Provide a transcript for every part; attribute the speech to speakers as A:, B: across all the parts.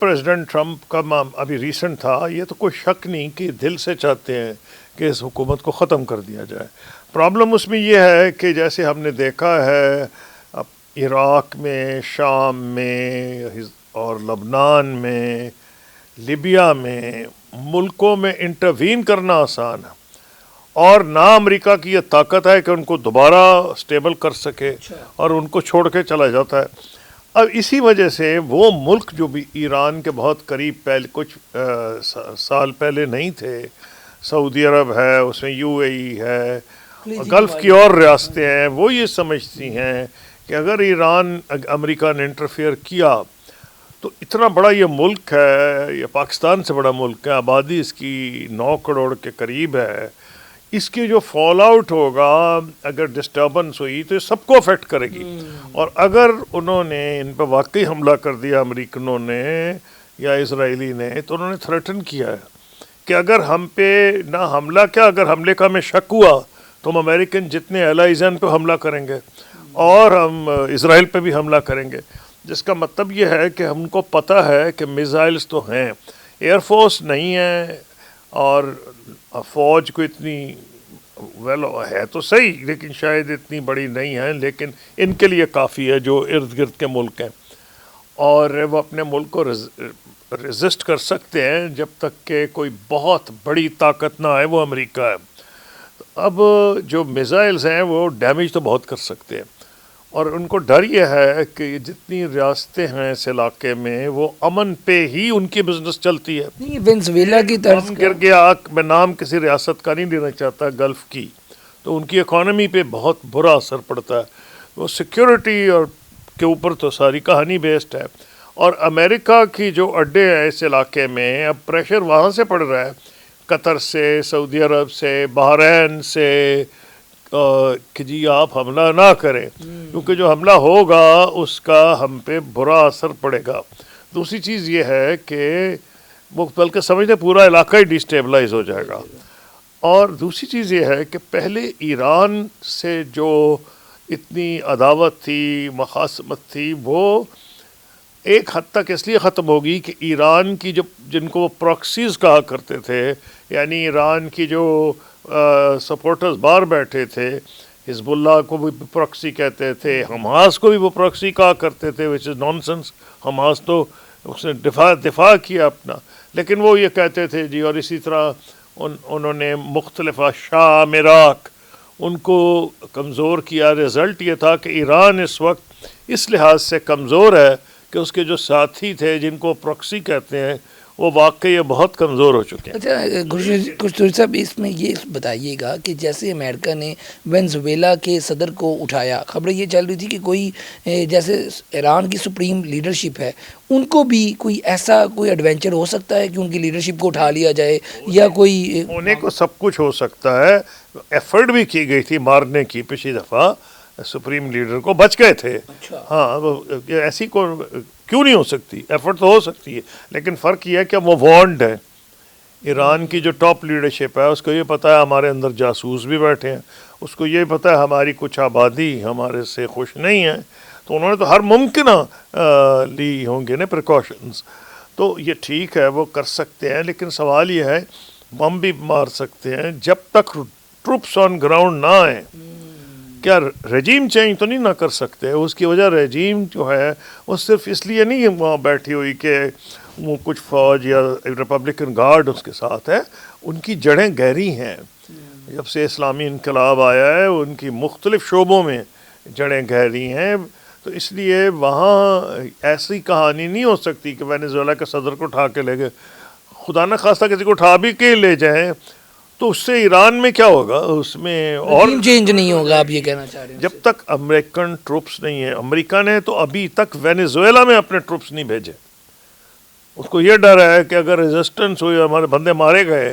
A: President Trump का अभी recent था, ये तो कोई शक नहीं कि दिल से चाहते हैं कि इस हुकूमत को ख़त्म कर दिया जाए। प्रॉब्लम उसमें ये है कि जैसे हमने देखा है अब इराक़ में, शाम में और लबनान में, लिबिया में, मुल्कों में इंटरवीन करना आसान है और ना अमेरिका की ये ताकत है कि उनको दोबारा स्टेबल कर सके और उनको छोड़ के चला जाता है। अब इसी वजह से वो मुल्क जो भी ईरान के बहुत करीब पहले कुछ साल पहले नहीं थे, सऊदी अरब है, उसमें यूएई है, गल्फ़ की और रियासतें हैं, वो ये समझती हैं कि अगर ईरान अमेरिका ने इंटरफेयर किया तो इतना बड़ा ये मुल्क है, ये पाकिस्तान से बड़ा मुल्क है, आबादी इसकी 9 करोड़ के करीब है, इसकी जो फॉल आउट होगा अगर डिस्टर्बेंस हुई तो ये सबको अफेक्ट करेगी। और अगर उन्होंने इन पर वाकई हमला कर दिया अमेरिकनों ने या इजरायली ने, तो उन्होंने थ्रेटन किया है कि अगर हम पे ना हमला क्या, अगर हमले का हमें शक हुआ तो हम अमेरिकन जितने एलाइज हैं पे हमला करेंगे और हम इजराइल पे भी हमला करेंगे। जिसका मतलब ये है कि हमको पता है कि मिसाइल्स तो हैं, एयरफोर्स नहीं है और फ़ौज को इतनी वेल है तो सही, लेकिन शायद इतनी बड़ी नहीं है, लेकिन इनके लिए काफ़ी है जो इर्द गिर्द के मुल्क हैं और वो अपने मुल्क को रेजिस्ट कर सकते हैं जब तक कि कोई बहुत बड़ी ताकत ना आए, वो अमेरिका है। अब जो मिसाइल्स हैं वो डैमेज तो बहुत कर सकते हैं और उनको डर ये है कि जितनी रियासतें हैं इस इलाके में वो अमन पे ही उनकी बिजनेस चलती है।
B: नहीं, वेनेजुएला की तरफ
A: गिर गया, मैं नाम किसी रियासत का नहीं लेना चाहता, गल्फ़ की, तो उनकी इकॉनमी पे बहुत बुरा असर पड़ता है। वो सिक्योरिटी और के ऊपर तो सारी कहानी बेस्ड है और अमेरिका की जो अड्डे हैं इस इलाके में, अब प्रेशर वहाँ से पड़ रहा है, कतर से, सऊदी अरब से, बहरैन से, कि जी आप हमला ना करें क्योंकि जो हमला होगा उसका हम पे बुरा असर पड़ेगा। दूसरी चीज़ ये है कि वो बल्कि समझते पूरा इलाका ही डिस्टेबलाइज हो जाएगा। और दूसरी चीज़ ये है कि पहले ईरान से जो इतनी अदावत थी, मखासमत थी, वो एक हद तक इसलिए ख़त्म होगी कि ईरान की जो जिनको वो प्रॉक्सीज़ कहा करते थे, यानी ईरान की जो सपोर्टर्स बाहर बैठे थे, हिजबुल्लाह को भी प्रॉक्सी कहते थे, हमास को भी वो प्रॉक्सी कहा करते थे, विच इज़ नॉनसेंस। हमास तो उसने दिफा किया अपना, लेकिन वो ये कहते थे जी। और इसी तरह उन्होंने मुख्तलिफ शाम, इराक़, उनको कमज़ोर किया। रिज़ल्ट ये था कि ईरान इस वक्त इस लिहाज से कमज़ोर है कि उसके जो साथी थे जिनको प्रॉक्सी कहते हैं वो वाकई बहुत कमज़ोर हो चुके हैं।
B: अच्छा खुशतूर साहब, इसमें ये बताइएगा कि जैसे अमेरिका ने वेनेजुएला के सदर को उठाया, खबरें ये चल रही थी कि कोई जैसे ईरान की सुप्रीम लीडरशिप है, उनको भी कोई ऐसा कोई एडवेंचर हो सकता है कि उनकी लीडरशिप को उठा लिया जाए, या कोई
A: होने को सब कुछ हो सकता है। एफर्ट भी की गई थी मारने की, पिछली दफ़ा सुप्रीम लीडर को, बच गए थे।
B: अच्छा।
A: हाँ, ऐसी को क्यों नहीं हो सकती, एफर्ट तो हो सकती है, लेकिन फ़र्क यह है कि वो वार्नड है। ईरान की जो टॉप लीडरशिप है उसको ये पता है हमारे अंदर जासूस भी बैठे हैं, उसको ये पता है हमारी कुछ आबादी हमारे से खुश नहीं है, तो उन्होंने तो हर मुमकिन ली होंगे ना प्रिकॉशंस। तो ये ठीक है, वो कर सकते हैं, लेकिन सवाल ये है बम भी मार सकते हैं जब तक ट्रुप्स ऑन ग्राउंड ना आए। क्या रजीम चेंज तो नहीं ना कर सकते? उसकी वजह रजीम जो है वो सिर्फ इसलिए नहीं वहाँ बैठी हुई कि वो कुछ फ़ौज या रिपब्लिकन गार्ड उसके साथ है, उनकी जड़ें गहरी हैं। जब से इस्लामी इनकलाब आया है उनकी मुख्तलिफ शोबों में जड़ें गहरी हैं, तो इसलिए वहाँ ऐसी कहानी नहीं हो सकती कि वेनेजुएला के सदर को उठा के ले गए। खुदा न खास्ता किसी को उठा भी के ले जाएं तो उससे ईरान में क्या होगा, उसमें और
B: चेंज नहीं होगा, आप ये कहना चाह रहे हैं?
A: जब तक अमेरिकन ट्रुप्स नहीं है। अमेरिका ने तो अभी तक वेनेजुएला में अपने ट्रुप्स नहीं भेजे, उसको ये डर है कि अगर रेजिस्टेंस हुई, हमारे बंदे मारे गए,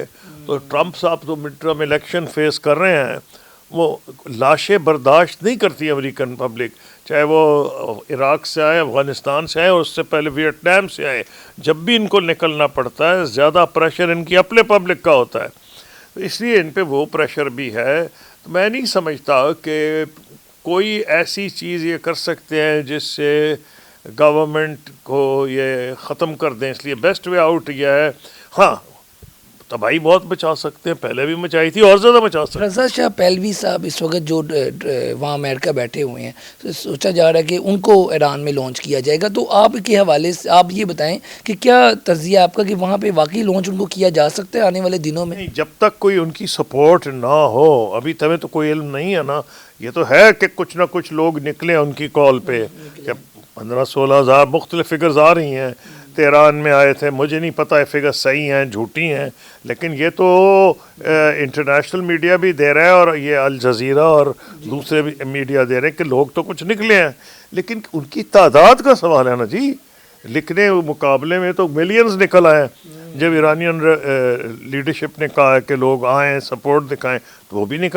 A: तो ट्रंप साहब तो मिड टर्म इलेक्शन फेस कर रहे हैं, वो लाशें बर्दाश्त नहीं करती अमेरिकन पब्लिक, चाहे वो इराक़ से आए, अफ़गानिस्तान से आए और उससे पहले वियतनाम से आए। जब भी इनको निकलना पड़ता है ज़्यादा प्रेशर इनकी अपने पब्लिक का होता है, तो इसलिए इन पे वो प्रेशर भी है। तो मैं नहीं समझता कि कोई ऐसी चीज़ ये कर सकते हैं जिससे گورنمنٹ کو یہ ختم کر دیں، اس لیے بیسٹ وے آؤٹ یہ ہے. ہاں تباہی بہت مچا سکتے ہیں، پہلے بھی مچائی تھی اور زیادہ مچا سکتے ہیں.
B: رضا شاہ پہلوی صاحب اس وقت جو وہاں امریکہ بیٹھے ہوئے ہیں، تو سوچا جا رہا ہے کہ ان کو ایران میں لانچ کیا جائے گا. تو آپ کے حوالے سے آپ یہ بتائیں کہ کیا تجزیہ آپ کا کہ وہاں پہ واقعی لانچ ان کو کیا جا سکتا ہے آنے والے دنوں میں؟
A: نہیں، جب تک کوئی ان کی سپورٹ نہ ہو، ابھی تمہیں تو کوئی علم نہیں ہے نا. یہ تو ہے کہ کچھ نہ کچھ لوگ نکلے ان کی کال پہ، کہ 15-16 ہزار مختلف فگرز آ رہی ہیں. تہران میں آئے تھے، مجھے نہیں پتہ ہے فگر صحیح ہیں جھوٹی ہیں، لیکن یہ تو انٹرنیشنل میڈیا بھی دے رہا ہے اور یہ الجزیرہ اور دوسرے بھی میڈیا دے رہے ہیں کہ لوگ تو کچھ نکلے ہیں، لیکن ان کی تعداد کا سوال ہے نا جی. لکھنے مقابلے میں تو ملینز نکل آئے. جب ایرانین لیڈرشپ نے کہا ہے کہ لوگ آئیں سپورٹ دکھائیں تو وہ بھی نکل